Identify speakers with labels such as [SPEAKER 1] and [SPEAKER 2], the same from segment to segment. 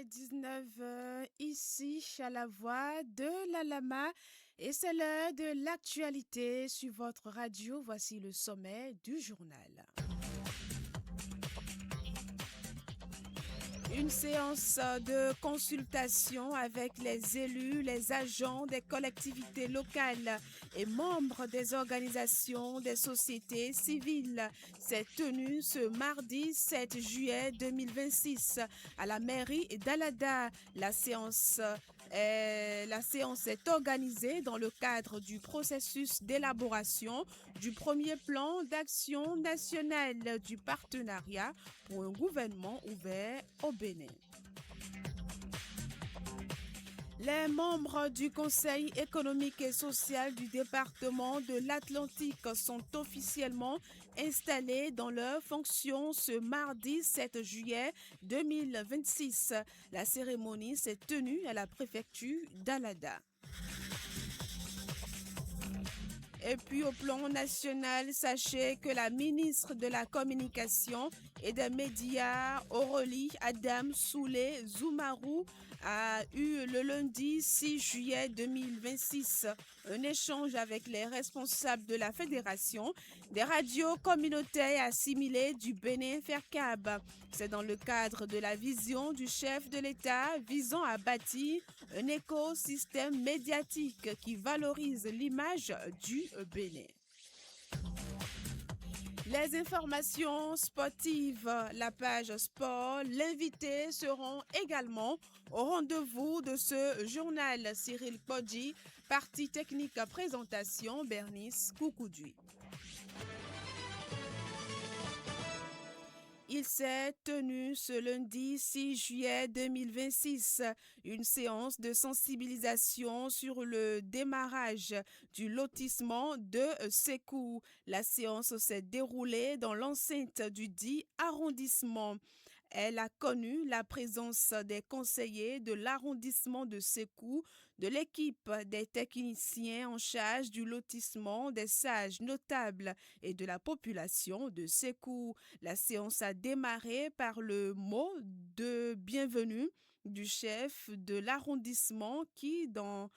[SPEAKER 1] 19h ici à la voix de la Lama et c'est l'heure de l'actualité sur votre radio. Voici le sommet du journal. Une séance de consultation avec les élus, les agents des collectivités locales et membres des organisations des sociétés civiles s'est tenue ce mardi 7 juillet 2026 à la mairie d'Alada. La séance est organisée dans le cadre du processus d'élaboration du premier plan d'action national du partenariat pour un gouvernement ouvert au Bénin. Les membres du Conseil économique et social du département de l'Atlantique sont officiellement installés dans leurs fonctions ce mardi 7 juillet 2026. La cérémonie s'est tenue à la préfecture d'Alada. Et puis au plan national, sachez que la ministre de la Communication et des Médias, Aurélie Adam Soulé Zoumarou, a eu le lundi 6 juillet 2026 un échange avec les responsables de la Fédération des radios communautaires assimilées du Bénin FERCAB. C'est dans le cadre de la vision du chef de l'État visant à bâtir un écosystème médiatique qui valorise l'image du Bénin. Les informations sportives, la page sport, l'invité seront également au rendez-vous de ce journal. Cyril Podji, partie technique présentation, Bernice Koukoudui. Il s'est tenu ce lundi 6 juillet 2026 une séance de sensibilisation sur le démarrage du lotissement de Sékou. La séance s'est déroulée dans l'enceinte du dit arrondissement. Elle a connu la présence des conseillers de l'arrondissement de Sékou, de l'équipe des techniciens en charge du lotissement, des sages notables et de la population de Sékou. La séance a démarré par le mot de bienvenue du chef de l'arrondissement qui, dans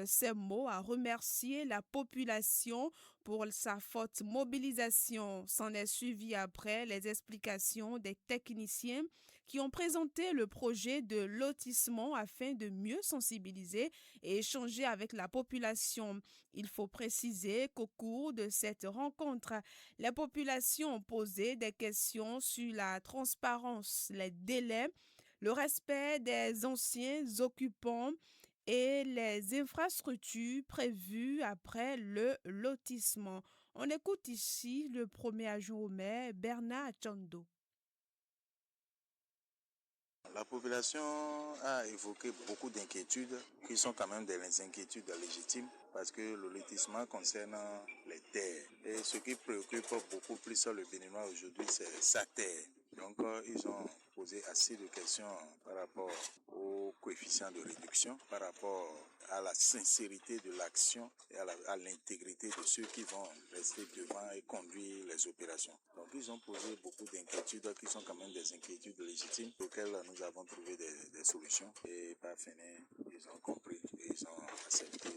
[SPEAKER 1] ces mots, a remercié la population pour sa forte mobilisation. S'en est suivi après les explications des techniciens qui ont présenté le projet de lotissement afin de mieux sensibiliser et échanger avec la population. Il faut préciser qu'au cours de cette rencontre, les populations ont posé des questions sur la transparence, les délais, le respect des anciens occupants et les infrastructures prévues après le lotissement. On écoute ici le premier adjoint au maire, Bernard Tchando.
[SPEAKER 2] La population a évoqué beaucoup d'inquiétudes qui sont quand même des inquiétudes légitimes parce que le lotissement concerne les terres. Et ce qui préoccupe beaucoup plus le Béninois aujourd'hui, c'est sa terre. Donc, ils ont posé assez de questions par rapport au coefficient de réduction, par rapport à la sincérité de l'action et à l'intégrité de ceux qui vont rester devant et conduire les opérations. Donc, ils ont posé beaucoup d'inquiétudes qui sont quand même des inquiétudes légitimes auxquelles nous avons trouvé des solutions. Et par fin, ils ont compris et ils ont accepté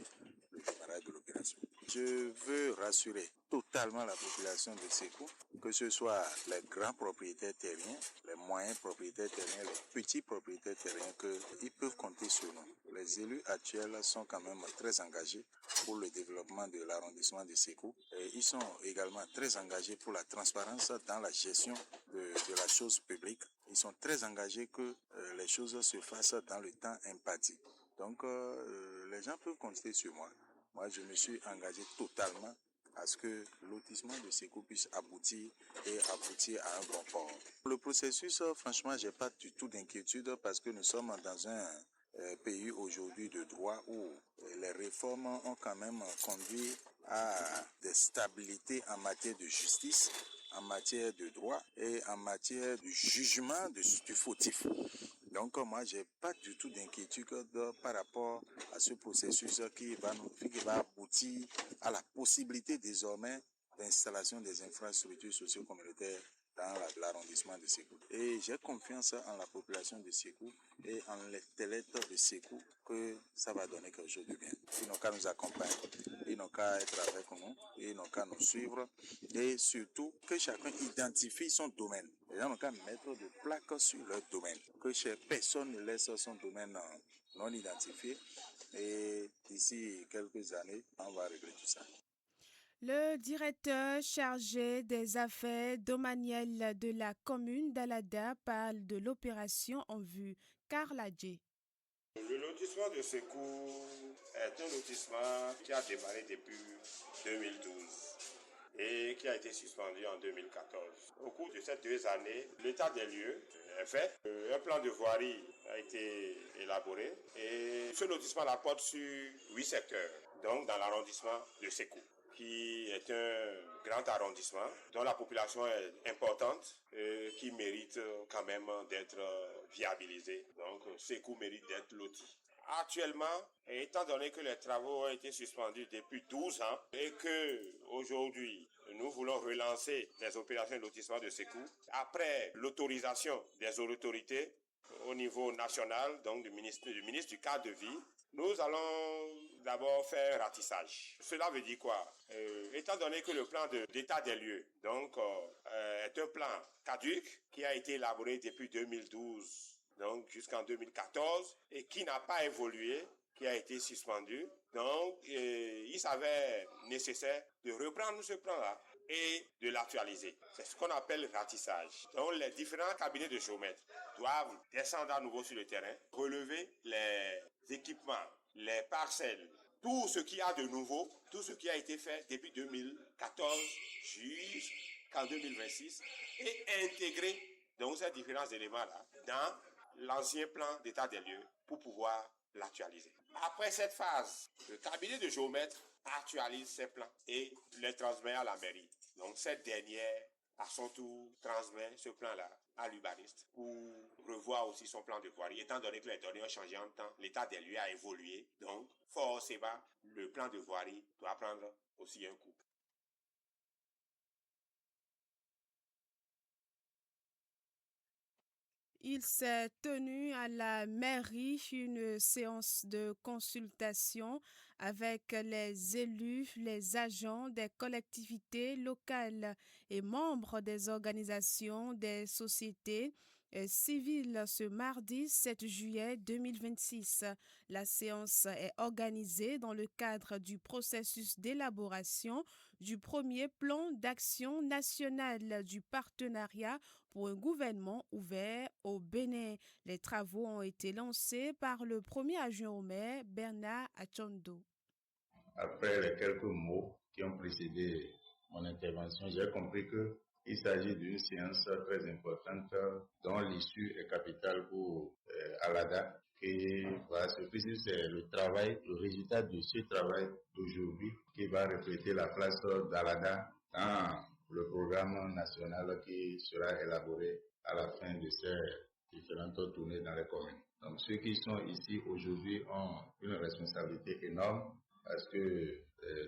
[SPEAKER 2] le démarrage de l'opération. Je veux rassurer totalement la population de Sékou, que ce soit les grands propriétaires terriens, les moyens propriétaires terriens, les petits propriétaires terriens, qu'ils peuvent compter sur nous. Les élus actuels sont quand même très engagés pour le développement de l'arrondissement de Sékou. Et ils sont également très engagés pour la transparence dans la gestion de la chose publique. Ils sont très engagés que les choses se fassent dans le temps imparti. Donc, les gens peuvent compter sur moi. Moi, je me suis engagé totalement à ce que le lotissement de Sékou puisse aboutir et aboutir à un bon port. Le processus, franchement, j'ai pas du tout d'inquiétude parce que nous sommes dans un pays aujourd'hui de droit où les réformes ont quand même conduit à des stabilités en matière de justice, en matière de droit et en matière de jugement du fautif. Donc moi, j'ai pas du tout d'inquiétude par rapport à ce processus qui va aboutir à la possibilité désormais d'installation des infrastructures socio-communautaires dans l'arrondissement de Sékou. Et j'ai confiance en la population de Sékou et en l'intellect de Sékou que ça va donner quelque chose de bien. Ils n'ont qu'à nous accompagner, ils n'ont qu'à être avec nous, ils n'ont qu'à nous suivre et surtout que chacun identifie son domaine. Les gens n'ont qu'à mettre des plaques sur leur domaine, que personne ne laisse son domaine non identifié et d'ici quelques années, on va régler tout ça.
[SPEAKER 1] Le directeur chargé des affaires domaniales de la commune d'Alada parle de l'opération en vue. Karl Adjé.
[SPEAKER 3] Le lotissement de Sékou est un lotissement qui a démarré depuis 2012 et qui a été suspendu en 2014. Au cours de ces 2 années, l'état des lieux est fait. Un plan de voirie a été élaboré et ce lotissement porte sur 8 secteurs, donc dans l'arrondissement de Sékou, qui est un grand arrondissement dont la population est importante et qui mérite quand même d'être viabilisé. Donc Sékou mérite d'être loti. Actuellement, étant donné que les travaux ont été suspendus depuis 12 ans et que aujourd'hui nous voulons relancer les opérations de lotissement de Sékou, après l'autorisation des autorités au niveau national, donc du ministre du cadre de vie, nous allons d'abord faire un ratissage. Cela veut dire quoi? Étant donné que le plan d'état des lieux donc, est un plan caduc qui a été élaboré depuis 2012 donc jusqu'en 2014 et qui n'a pas évolué, qui a été suspendu. Donc, il s'avère nécessaire de reprendre ce plan-là et de l'actualiser. C'est ce qu'on appelle le ratissage. Donc, les différents cabinets de géomètres doivent descendre à nouveau sur le terrain, relever les équipements, les parcelles, tout ce qu'il y a de nouveau, tout ce qui a été fait depuis 2014 jusqu'en 2026 et intégrer donc ces différents éléments-là dans l'ancien plan d'état des lieux pour pouvoir l'actualiser. Après cette phase, le cabinet de géomètres actualise ces plans et les transmet à la mairie. Donc cette dernière, à son tour, transmet ce plan-là à l'urbaniste pour revoir aussi son plan de voirie. Étant donné que les données ont changé en temps, l'état des lieux a évolué. Donc forcément, le plan de voirie doit prendre aussi un coup.
[SPEAKER 1] Il s'est tenu à la mairie une séance de consultation avec les élus, les agents des collectivités locales et membres des organisations des sociétés civiles ce mardi 7 juillet 2026. La séance est organisée dans le cadre du processus d'élaboration du premier plan d'action national du partenariat pour un gouvernement ouvert au Bénin. Les travaux ont été lancés par le premier adjoint au maire, Bernard Achondo.
[SPEAKER 4] Après les quelques mots qui ont précédé mon intervention, j'ai compris qu'il s'agit d'une séance très importante dont l'issue est capitale pour Alada. Et voilà, ce que c'est le travail, le résultat de ce travail d'aujourd'hui qui va refléter la place d'Alada dans le programme national qui sera élaboré à la fin de ces différentes tournées dans les communes. Donc ceux qui sont ici aujourd'hui ont une responsabilité énorme parce que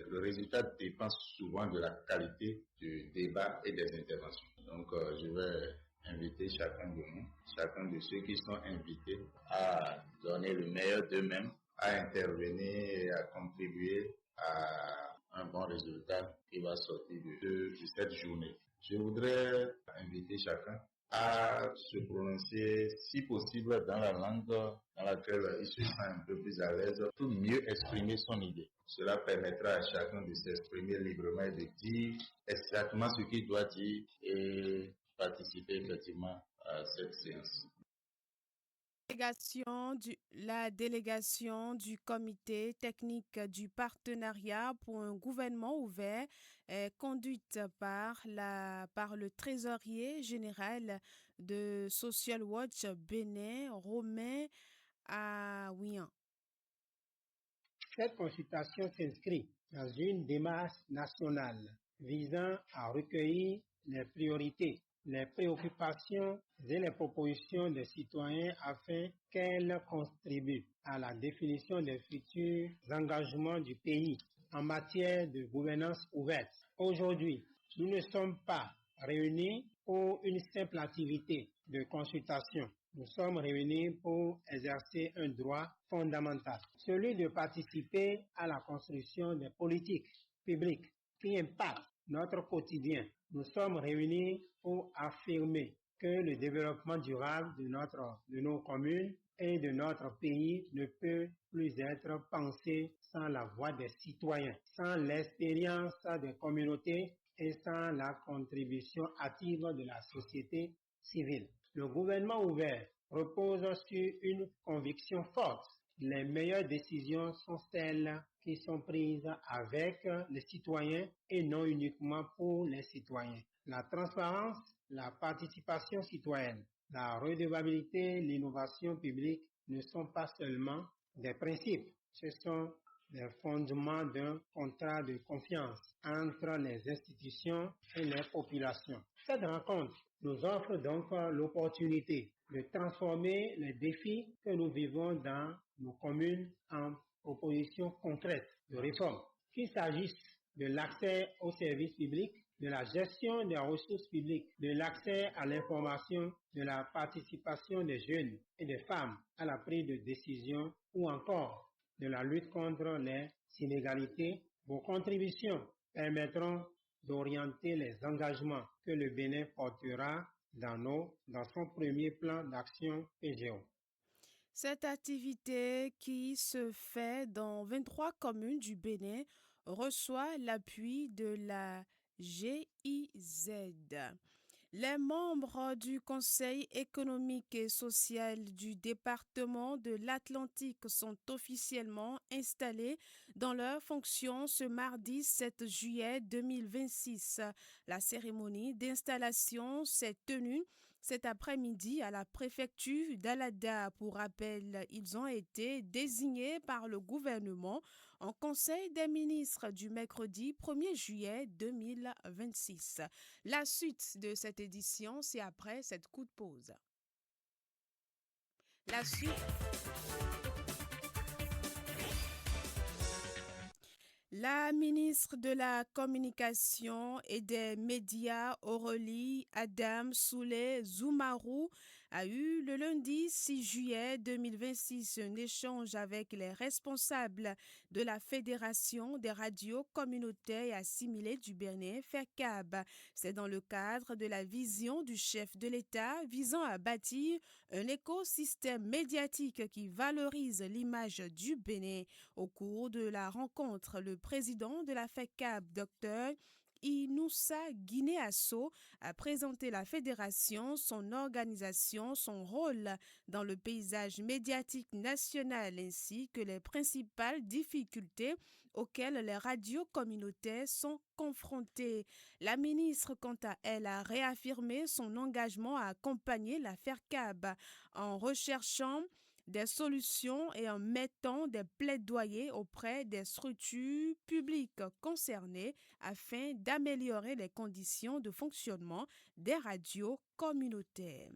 [SPEAKER 4] le résultat dépend souvent de la qualité du débat et des interventions. Donc je vais inviter chacun de nous, chacun de ceux qui sont invités à donner le meilleur d'eux-mêmes, à intervenir et à contribuer à un bon résultat qui va sortir de cette journée. Je voudrais inviter chacun à se prononcer, si possible, dans la langue dans laquelle il se sent un peu plus à l'aise pour mieux exprimer son idée. Cela permettra à chacun de s'exprimer librement et de dire exactement ce qu'il doit dire et participer effectivement à cette séance.
[SPEAKER 1] La délégation du comité technique du partenariat pour un gouvernement ouvert est conduite par le trésorier général de Social Watch Bénin, Romain Aouian.
[SPEAKER 5] Cette consultation s'inscrit dans une démarche nationale visant à recueillir les priorités, les préoccupations et les propositions des citoyens afin qu'elles contribuent à la définition des futurs engagements du pays en matière de gouvernance ouverte. Aujourd'hui, nous ne sommes pas réunis pour une simple activité de consultation. Nous sommes réunis pour exercer un droit fondamental, celui de participer à la construction des politiques publiques qui impactent notre quotidien. Nous sommes réunis pour affirmer que le développement durable de nos communes et de notre pays ne peut plus être pensé sans la voix des citoyens, sans l'expérience des communautés et sans la contribution active de la société civile. Le gouvernement ouvert repose sur une conviction forte. Les meilleures décisions sont celles qui sont prises avec les citoyens et non uniquement pour les citoyens. La transparence, la participation citoyenne, la redevabilité, l'innovation publique ne sont pas seulement des principes, ce sont les fondements d'un contrat de confiance entre les institutions et les populations. Cette rencontre nous offre donc l'opportunité de transformer les défis que nous vivons dans nos communes en propositions concrètes de réforme, qu'il s'agisse de l'accès aux services publics, de la gestion des ressources publiques, de l'accès à l'information, de la participation des jeunes et des femmes à la prise de décision ou encore de la lutte contre les inégalités. Vos contributions permettront d'orienter les engagements que le Bénin portera dans son premier plan d'action PGO.
[SPEAKER 1] Cette activité qui se fait dans 23 communes du Bénin reçoit l'appui de la GIZ. Les membres du Conseil économique et social du département de l'Atlantique sont officiellement installés dans leurs fonctions ce mardi 7 juillet 2026. La cérémonie d'installation s'est tenue cet après-midi à la préfecture d'Alada. Pour rappel, ils ont été désignés par le gouvernement en Conseil des ministres du mercredi 1er juillet 2026. La suite de cette édition, c'est après cette coup de pause. La suite. La ministre de la Communication et des Médias, Aurélie Adam Souley Zoumarou, a eu le lundi 6 juillet 2026 un échange avec les responsables de la Fédération des radios communautaires et assimilées du Bénin, FERCAB. C'est dans le cadre de la vision du chef de l'État visant à bâtir un écosystème médiatique qui valorise l'image du Bénin. Au cours de la rencontre, le président de la FERCAB, Dr. Inoussa Guiné-Asso, a présenté la fédération, son organisation, son rôle dans le paysage médiatique national ainsi que les principales difficultés auxquelles les radios communautaires sont confrontées. La ministre, quant à elle, a réaffirmé son engagement à accompagner la FERCAB en recherchant des solutions et en mettant des plaidoyers auprès des structures publiques concernées afin d'améliorer les conditions de fonctionnement des radios communautaires.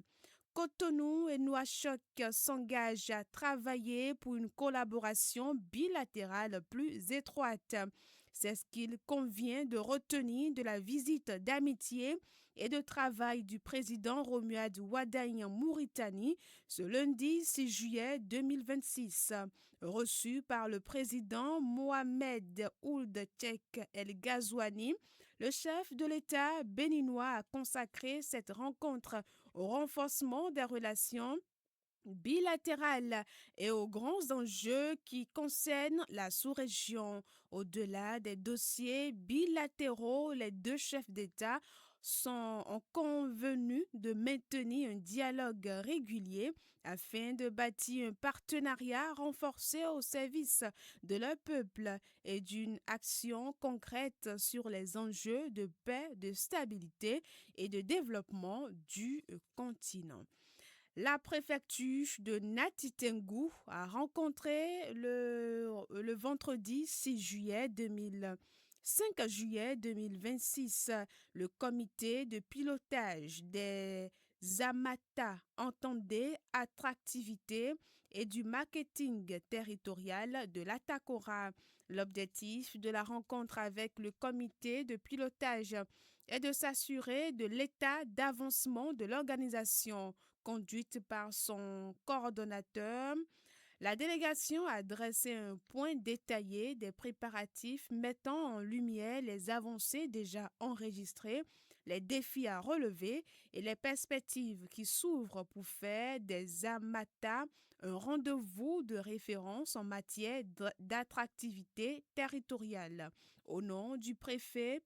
[SPEAKER 1] Cotonou et Nouakchott s'engagent à travailler pour une collaboration bilatérale plus étroite. C'est ce qu'il convient de retenir de la visite d'amitié et de travail du président Romuald Wadagne en Mauritanie ce lundi 6 juillet 2026. Reçu par le président Mohamed Ould Cheikh El Ghazouani, le chef de l'État béninois a consacré cette rencontre au renforcement des relations bilatérales et aux grands enjeux qui concernent la sous-région. Au-delà des dossiers bilatéraux, les deux chefs d'État sont convenus de maintenir un dialogue régulier afin de bâtir un partenariat renforcé au service de leur peuple et d'une action concrète sur les enjeux de paix, de stabilité et de développement du continent. La préfecture de Natitengu a rencontré le vendredi 5 juillet 2026 le comité de pilotage des Amata entendait attractivité et du marketing territorial de l'Atakora. L'objectif de la rencontre avec le comité de pilotage est de s'assurer de l'état d'avancement de l'organisation conduite par son coordonnateur. La délégation a dressé un point détaillé des préparatifs mettant en lumière les avancées déjà enregistrées, les défis à relever et les perspectives qui s'ouvrent pour faire des Amata un rendez-vous de référence en matière d'attractivité territoriale. Au nom du préfet,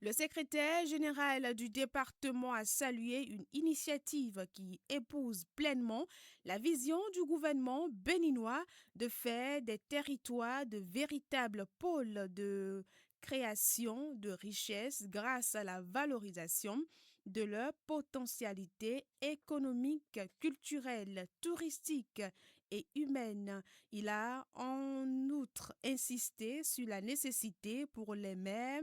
[SPEAKER 1] le secrétaire général du département a salué une initiative qui épouse pleinement la vision du gouvernement béninois de faire des territoires de véritables pôles de création de richesses grâce à la valorisation de leur potentialité économique, culturelle, touristique et humaine. Il a en outre insisté sur la nécessité pour les maires,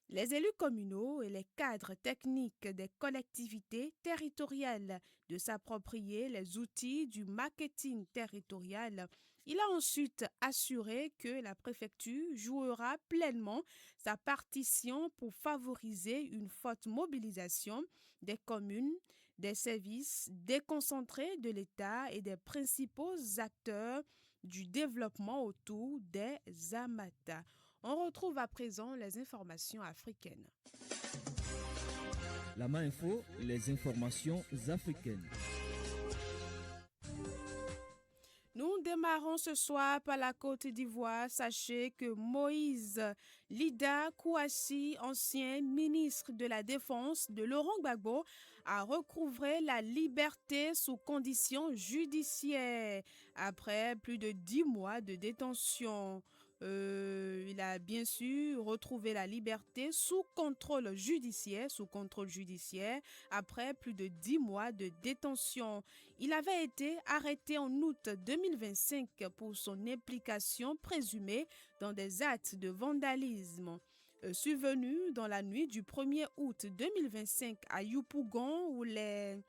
[SPEAKER 1] les élus communaux et les cadres techniques des collectivités territoriales de s'approprier les outils du marketing territorial. Il a ensuite assuré que la préfecture jouera pleinement sa partition pour favoriser une forte mobilisation des communes, des services déconcentrés de l'État et des principaux acteurs du développement autour des Amata. On retrouve à présent les informations africaines.
[SPEAKER 6] La main info, les informations africaines.
[SPEAKER 1] Nous démarrons ce soir par la Côte d'Ivoire. Sachez que Moïse Lida Kouassi, ancien ministre de la Défense de Laurent Gbagbo, a recouvré la liberté sous conditions judiciaires après plus de 10 mois de détention. Il a bien sûr retrouvé la liberté sous contrôle judiciaire après plus de 10 mois de détention. Il avait été arrêté en août 2025 pour son implication présumée dans des actes de vandalisme. Survenu dans la nuit du 1er août 2025 à Yopougon, où les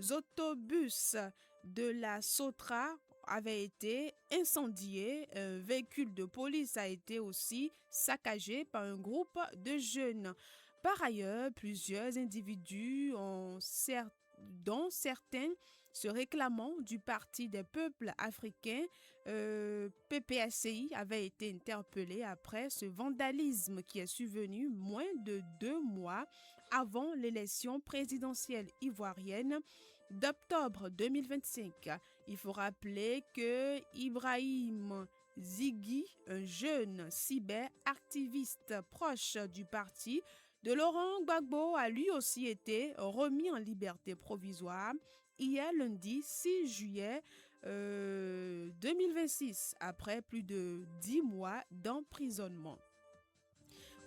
[SPEAKER 1] autobus de la Sotra avait été incendié. Un véhicule de police a été aussi saccagé par un groupe de jeunes. Par ailleurs, plusieurs individus, dont certains se réclamant du Parti des peuples africains, PPACI, avaient été interpellés après ce vandalisme qui est survenu moins de 2 mois avant l'élection présidentielle ivoirienne d'octobre 2025. Il faut rappeler que Ibrahim Ziggy, un jeune cyberactiviste proche du parti de Laurent Gbagbo, a lui aussi été remis en liberté provisoire hier lundi 6 juillet 2026 après plus de 10 mois d'emprisonnement.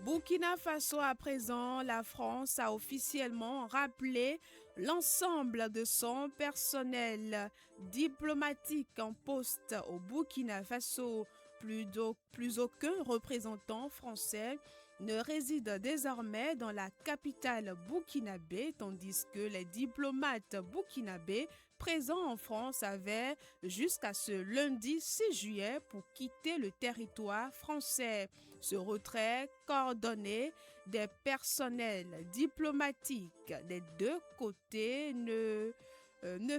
[SPEAKER 1] Burkina Faso à présent, la France a officiellement rappelé l'ensemble de son personnel diplomatique en poste au Burkina Faso. Plus aucun représentant français ne réside désormais dans la capitale burkinabé, tandis que les diplomates burkinabés présents en France avaient jusqu'à ce lundi 6 juillet pour quitter le territoire français. Ce retrait coordonné des personnels diplomatiques des deux côtés ne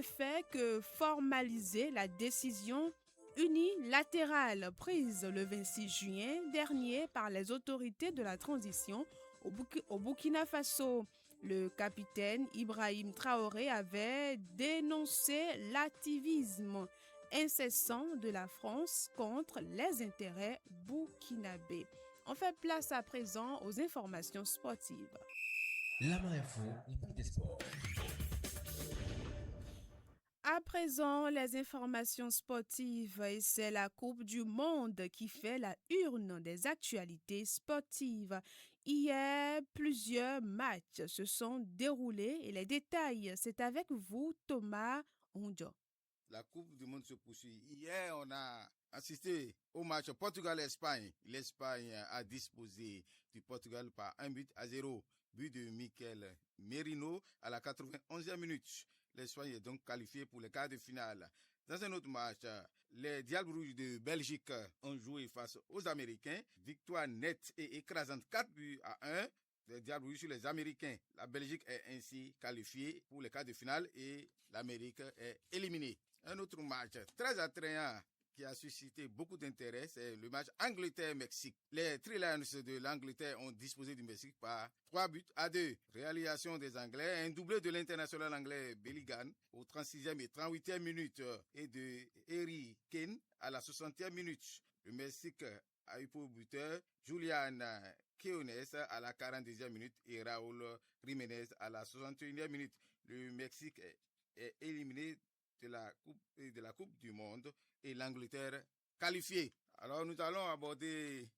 [SPEAKER 1] fait que formaliser la décision unilatérale prise le 26 juin dernier par les autorités de la transition au Burkina Faso. Le capitaine Ibrahim Traoré avait dénoncé l'activisme incessant de la France contre les intérêts burkinabés. On fait place à présent aux informations sportives.
[SPEAKER 6] La main info, des sports.
[SPEAKER 1] À présent, les informations sportives, et c'est la Coupe du Monde qui fait la une des actualités sportives. Hier, plusieurs matchs se sont déroulés et les détails, c'est avec vous, Thomas Ondjo.
[SPEAKER 7] La Coupe du Monde se poursuit. Hier, on a assisté au match Portugal-Espagne. L'Espagne a disposé du Portugal par 1-0. But de Mikel Merino à la 91e minute. L'Espagne est donc qualifiée pour les quarts de finale. Dans un autre match, les Diables Rouges de Belgique ont joué face aux Américains. Victoire nette et écrasante 4-1 des Diables Rouges sur les Américains. La Belgique est ainsi qualifiée pour les quarts de finale et l'Amérique est éliminée. Un autre match très attrayant qui a suscité beaucoup d'intérêt, c'est le match Angleterre-Mexique. Les Three Lions de l'Angleterre ont disposé du Mexique par 3-2. Réalisation des Anglais, un doublé de l'international anglais Billy Gunn au 36e et 38e minute et de Harry Kane à la 60e minute. Le Mexique a eu pour buteur Julian Quiñones à la 42e minute et Raúl Jiménez à la 61e minute. Le Mexique est éliminé de la Coupe du Monde et l'Angleterre qualifiée. Alors nous allons aborder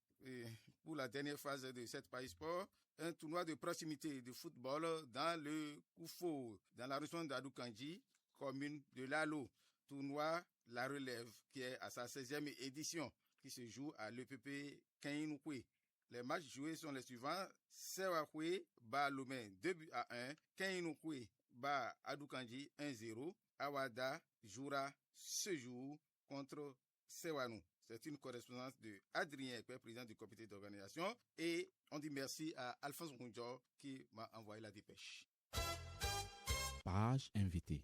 [SPEAKER 7] pour la dernière phase de cette Paris Sport un tournoi de proximité de football dans le Koufo, dans l'arrondissement d'Adoukanji, commune de Lalo. Tournoi La Relève qui est à sa 16e édition qui se joue à l'EPP Kainouké. Les matchs joués sont les suivants. Sewakwe bat Lomé 2-1. Kainouké bat Adoukanji 1-0. Awada jouera ce jour contre Sewanou. C'est une correspondance de Adrien Ekpe, président du comité d'organisation. Et on dit merci à Alphonse Mounjo qui m'a envoyé la dépêche.
[SPEAKER 6] Page invitée.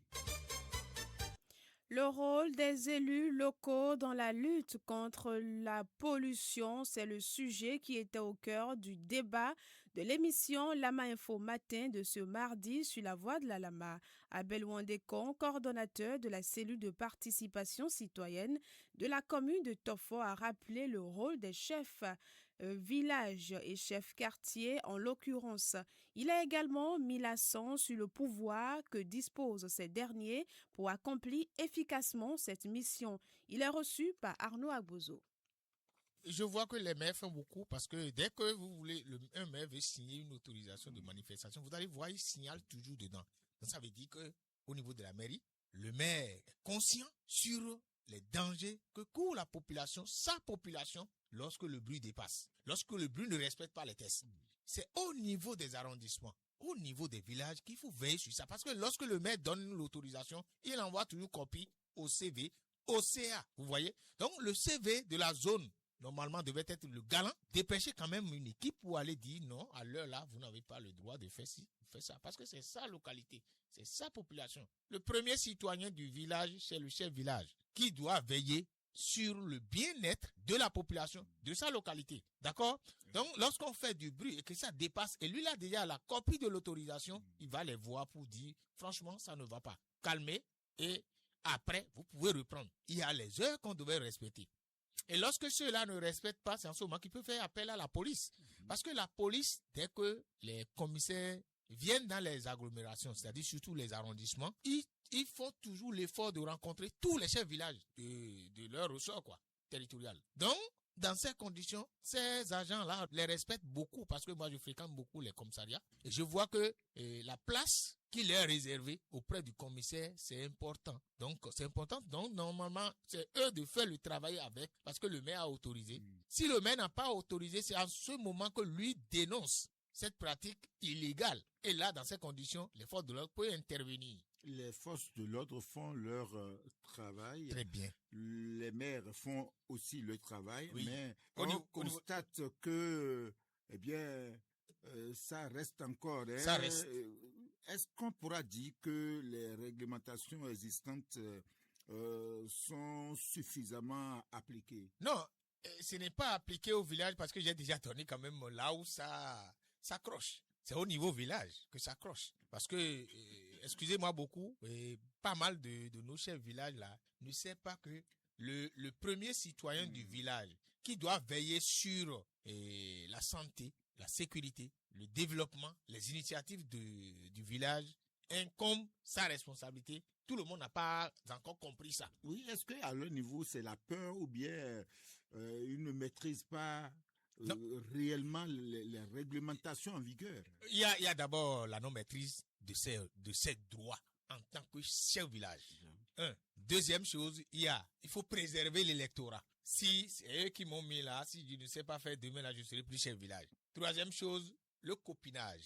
[SPEAKER 1] Le rôle des élus locaux dans la lutte contre la pollution, c'est le sujet qui était au cœur du débat de l'émission Lama Info Matin de ce mardi sur la voie de la Lama. Abel Wandekon, coordonnateur de la cellule de participation citoyenne de la commune de Tofo, a rappelé le rôle des chefs village et chefs quartier en l'occurrence. Il a également mis l'accent sur le pouvoir que disposent ces derniers pour accomplir efficacement cette mission. Il est reçu par Arnaud Agbozo.
[SPEAKER 8] Je vois que les maires font beaucoup parce que dès que vous voulez, un maire veut signer une autorisation de manifestation, vous allez voir, il signale toujours dedans. Donc ça veut dire que au niveau de la mairie, le maire est conscient sur les dangers que court la population, sa population, lorsque le bruit dépasse, lorsque le bruit ne respecte pas les tests. C'est au niveau des arrondissements, au niveau des villages qu'il faut veiller sur ça. Parce que lorsque le maire donne l'autorisation, il envoie toujours copie au CV, au CA. Vous voyez? Donc le CV de la zone, normalement, devait être le galant, dépêcher quand même une équipe pour aller dire non, à l'heure là, vous n'avez pas le droit de faire ci, faire ça. Parce que c'est sa localité, c'est sa population. Le premier citoyen du village, c'est le chef village qui doit veiller sur le bien-être de la population, de sa localité. D'accord? Donc, lorsqu'on fait du bruit et que ça dépasse, et lui là déjà la copie de l'autorisation, il va les voir pour dire, franchement, ça ne va pas. Calmez et après, vous pouvez reprendre. Il y a les heures qu'on devait respecter. Et lorsque ceux-là ne respectent pas, c'est en ce moment qu'il peut faire appel à la police. Parce que la police, dès que les commissaires viennent dans les agglomérations, c'est-à-dire surtout les arrondissements, ils font toujours l'effort de rencontrer tous les chefs villages de leur ressort, territorial. Donc, dans ces conditions, ces agents-là les respectent beaucoup parce que moi, je fréquente beaucoup les commissariats et je vois que la place qui leur est réservée auprès du commissaire, c'est important. Donc, c'est important. Donc, normalement, c'est eux de faire le travail avec parce que le maire a autorisé. Si le maire n'a pas autorisé, c'est en ce moment que lui dénonce cette pratique illégale. Et là, dans ces conditions, les forces de l'ordre peuvent intervenir.
[SPEAKER 9] Les forces de l'ordre font leur travail.
[SPEAKER 8] Très bien.
[SPEAKER 9] Les maires font aussi le travail,
[SPEAKER 8] oui.
[SPEAKER 9] Mais on constate que, ça reste encore.
[SPEAKER 8] Ça reste.
[SPEAKER 9] Est-ce qu'on pourra dire que les réglementations existantes sont suffisamment appliquées?
[SPEAKER 8] Non, ce n'est pas appliqué au village parce que j'ai déjà donné quand même là où ça accroche. C'est au niveau village que ça accroche. Parce que, excusez-moi beaucoup, pas mal de nos chefs villages là ne savent pas que le premier citoyen du village qui doit veiller sur la santé, la sécurité, le développement, les initiatives du village incombe sa responsabilité. Tout le monde n'a pas encore compris ça.
[SPEAKER 9] Oui, est-ce qu'à leur niveau, c'est la peur ou bien ils ne maîtrisent pas réellement les réglementations en vigueur?
[SPEAKER 8] Il y a d'abord la non-maîtrise de ces droits en tant que chef village. Deuxième chose, il faut préserver l'électorat. Si c'est eux qui m'ont mis là, si je ne sais pas faire demain là, je serai plus chef village. Troisième chose, le copinage.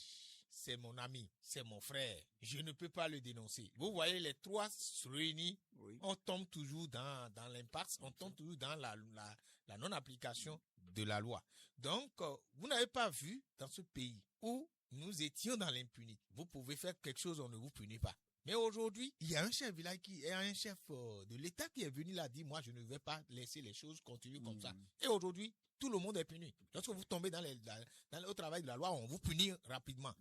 [SPEAKER 8] C'est mon ami, c'est mon frère. Je ne peux pas le dénoncer. Vous voyez, les trois réunis, on tombe toujours dans l'impasse, on tombe toujours dans la non-application de la loi. Donc, vous n'avez pas vu dans ce pays où nous étions dans l'impunité. Vous pouvez faire quelque chose, on ne vous punit pas. Mais aujourd'hui, il y a un chef village qui est un chef de l'État qui est venu là dire, moi, je ne vais pas laisser les choses continuer comme ça. Et aujourd'hui, tout le monde est puni. Lorsque vous tombez au travail de la loi, on vous punit rapidement.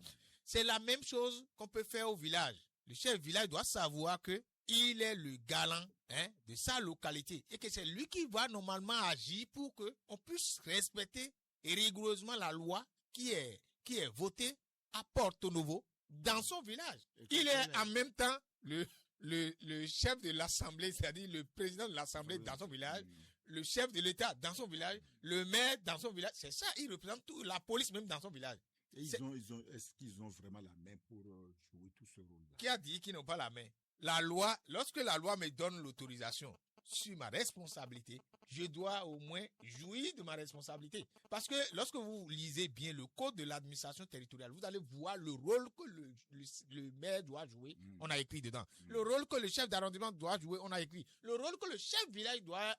[SPEAKER 8] C'est la même chose qu'on peut faire au village. Le chef village doit savoir que il est le galant de sa localité et que c'est lui qui va normalement agir pour que on puisse respecter rigoureusement la loi qui est votée à Porto Novo dans son village. Il est en même temps le chef de l'assemblée, c'est-à-dire le président de l'assemblée dans son village, le chef de l'État dans son village, le maire dans son village. C'est ça, il représente tout, la police même dans son village.
[SPEAKER 9] Est-ce qu'ils ont vraiment la main pour jouer tout ce rôle-là?
[SPEAKER 8] Qui a dit qu'ils n'ont pas la main? La loi, lorsque la loi me donne l'autorisation sur ma responsabilité, je dois au moins jouir de ma responsabilité. Parce que lorsque vous lisez bien le code de l'administration territoriale, vous allez voir le rôle que le maire doit jouer, on a écrit dedans. Le rôle que le chef d'arrondissement doit jouer, on a écrit. Le rôle que le chef de village doit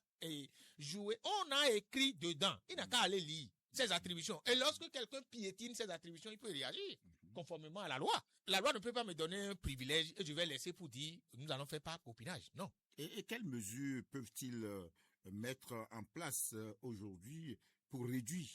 [SPEAKER 8] jouer, on a écrit dedans. Il n'a qu'à aller lire ses attributions. Et lorsque quelqu'un piétine ses attributions, il peut réagir conformément à la loi. La loi ne peut pas me donner un privilège et je vais laisser pour dire nous allons faire par copinage. Non.
[SPEAKER 9] Et quelles mesures peuvent-ils mettre en place aujourd'hui pour réduire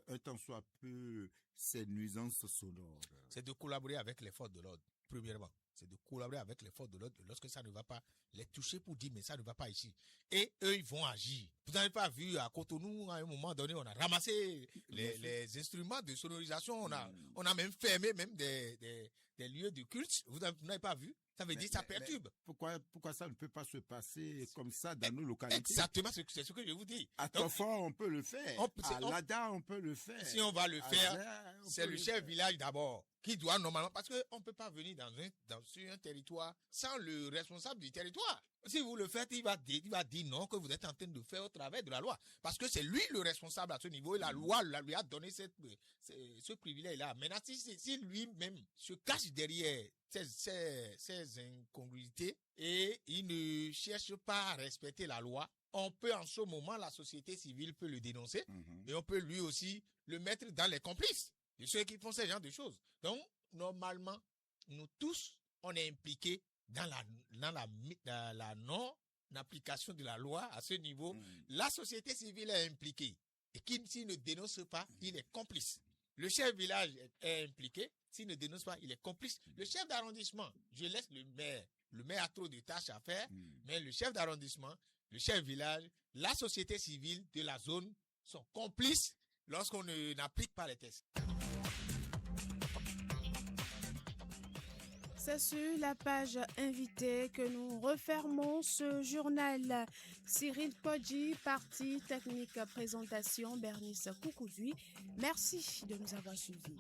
[SPEAKER 9] un tant soit peu ces nuisances sonores?
[SPEAKER 8] C'est de collaborer avec les forces de l'ordre, premièrement. C'est de collaborer avec les forces de l'ordre lorsque ça ne va pas, les toucher pour dire mais ça ne va pas ici. Et eux, ils vont agir. Vous n'avez pas vu à Cotonou, à un moment donné, on a ramassé les instruments de sonorisation, on a même fermé même des lieux de culte. Vous n'avez pas vu? Ça veut dire ça perturbe.
[SPEAKER 9] Pourquoi ça ne peut pas se passer comme ça dans nos localités?
[SPEAKER 8] Exactement, c'est ce que je vous dis.
[SPEAKER 9] À Tofor, on peut le faire. À Lada, on peut le faire.
[SPEAKER 8] Si on va le faire, c'est le chef village d'abord qui doit normalement, parce qu'on ne peut pas venir sur un territoire sans le responsable du territoire. Si vous le faites, il va dire non, que vous êtes en train de faire au travers de la loi. Parce que c'est lui le responsable à ce niveau et la loi lui a donné ce privilège-là. Maintenant, si lui-même se cache derrière ces incongruités et il ne cherche pas à respecter la loi, on peut en ce moment, la société civile peut le dénoncer et on peut lui aussi le mettre dans les complices de ceux qui font ce genre de choses. Donc, normalement, nous tous, on est impliqués dans la non-application de la loi à ce niveau. La société civile est impliquée. Et s'il ne dénonce pas, il est complice. Le chef village est impliqué. S'il ne dénonce pas, il est complice. Le chef d'arrondissement, je laisse le maire. Le maire a trop de tâches à faire, mais le chef d'arrondissement, le chef village, la société civile de la zone sont complices lorsqu'on n'applique pas les tests.
[SPEAKER 1] C'est sur la page invitée que nous refermons ce journal. Cyril Podji, partie technique présentation, Bernice Koukoudoui. Merci de nous avoir suivis.